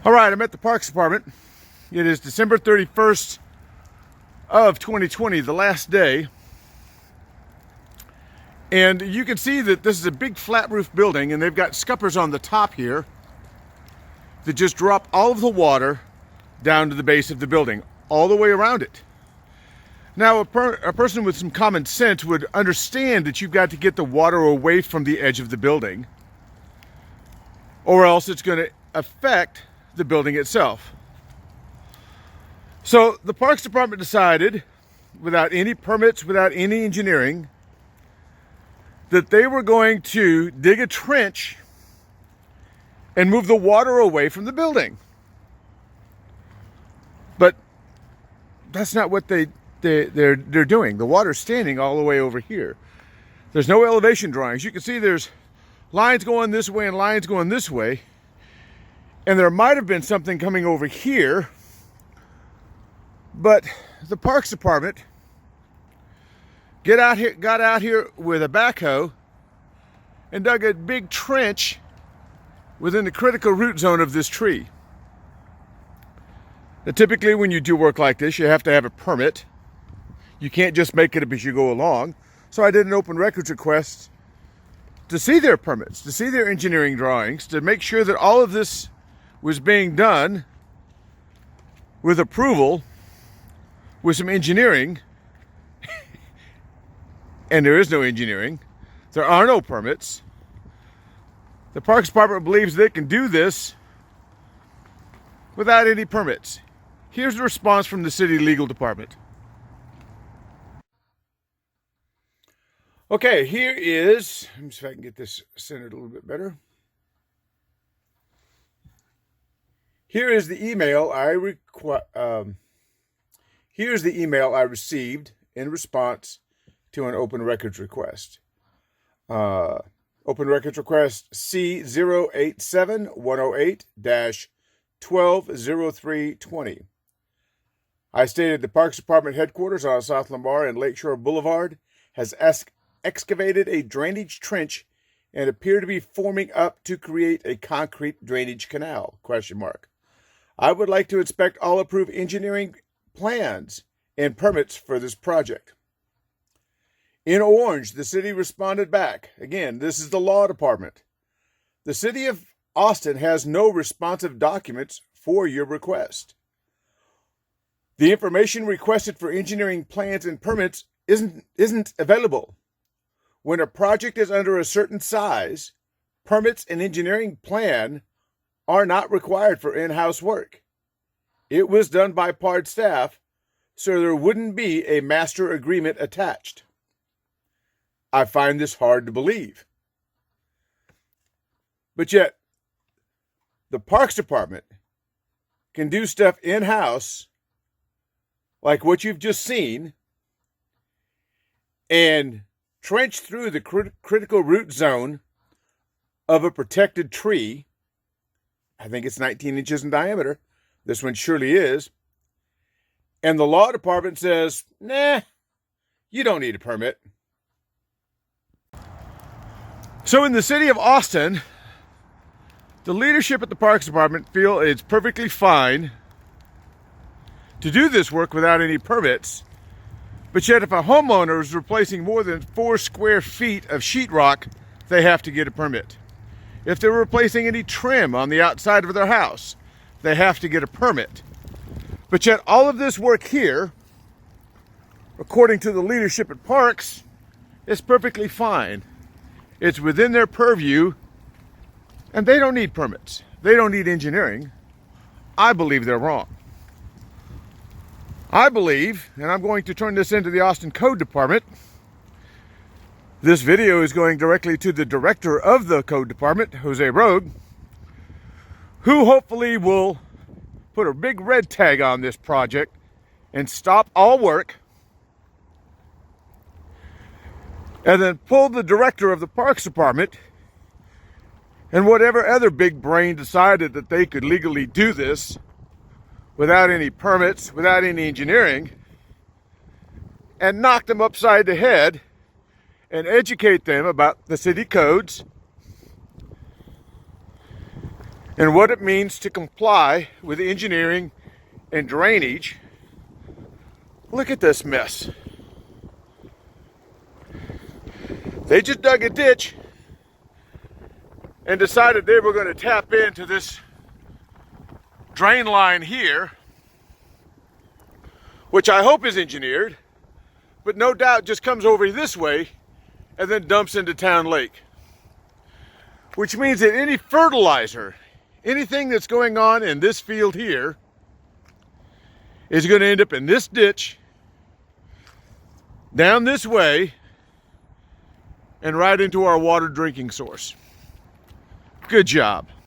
All right, I'm at the Parks Department. It is December 31st of 2020, the last day. And you can see that this is a big flat roof building, and they've got scuppers on the top here that just drop all of the water down to the base of the building, all the way around it. Now, a person with some common sense would understand that you've got to get the water away from the edge of the building, or else it's going to affect the building itself. So the Parks Department decided, without any permits, without any engineering, that they were going to dig a trench and move the water away from the building. But that's not what they're doing. The water's standing all the way over here. There's no elevation drawings. You can see there's lines going this way and lines going this way. And there might have been something coming over here, but the Parks Department got out here with a backhoe and dug a big trench within the critical root zone of this tree. Now, typically when you do work like this, you have to have a permit. You can't just make it up as you go along. So I did an open records request to see their permits, to see their engineering drawings, to make sure that all of this was being done with approval, with some engineering. And there is no engineering. There are no permits. The Parks Department believes they can do this without any permits. Here's the response from the city legal department. Okay, here is, let me see if I can get this centered a little bit better. Here is the email here's the email I received in response to an open records request. Open records request C087108-120320. I stated the Parks Department headquarters on South Lamar and Lakeshore Boulevard has excavated a drainage trench and appear to be forming up to create a concrete drainage canal, ? I would like to inspect all approved engineering plans and permits for this project. In orange, the city responded back. Again, this is the law department. The city of Austin has no responsive documents for your request. The information requested for engineering plans and permits isn't available. When a project is under a certain size, permits and engineering plan are not required for in-house work. It was done by PARD staff, so there wouldn't be a master agreement attached. I find this hard to believe. But yet, the Parks Department can do stuff in-house, like what you've just seen, and trench through the critical root zone of a protected tree. I think it's 19 inches in diameter. This one surely is. And the law department says, nah, you don't need a permit. So in the city of Austin, the leadership at the Parks Department feel it's perfectly fine to do this work without any permits. But yet if a homeowner is replacing more than 4 square feet of sheetrock, they have to get a permit. If they're replacing any trim on the outside of their house, they have to get a permit. But yet all of this work here, according to the leadership at Parks, is perfectly fine. It's within their purview, and they don't need permits. They don't need engineering. I believe they're wrong. I believe, and I'm going to turn this into the Austin Code Department. This video is going directly to the director of the Code Department, Jose Rogue, who hopefully will put a big red tag on this project and stop all work, and then pull the director of the Parks Department and whatever other big brain decided that they could legally do this without any permits, without any engineering, and knock them upside the head and educate them about the city codes and what it means to comply with engineering and drainage. Look at this mess. They just dug a ditch and decided they were going to tap into this drain line here, which I hope is engineered, but no doubt just comes over this way and then dumps into Town Lake. Which means that any fertilizer, anything that's going on in this field here, is going to end up in this ditch, down this way, and right into our water drinking source. Good job.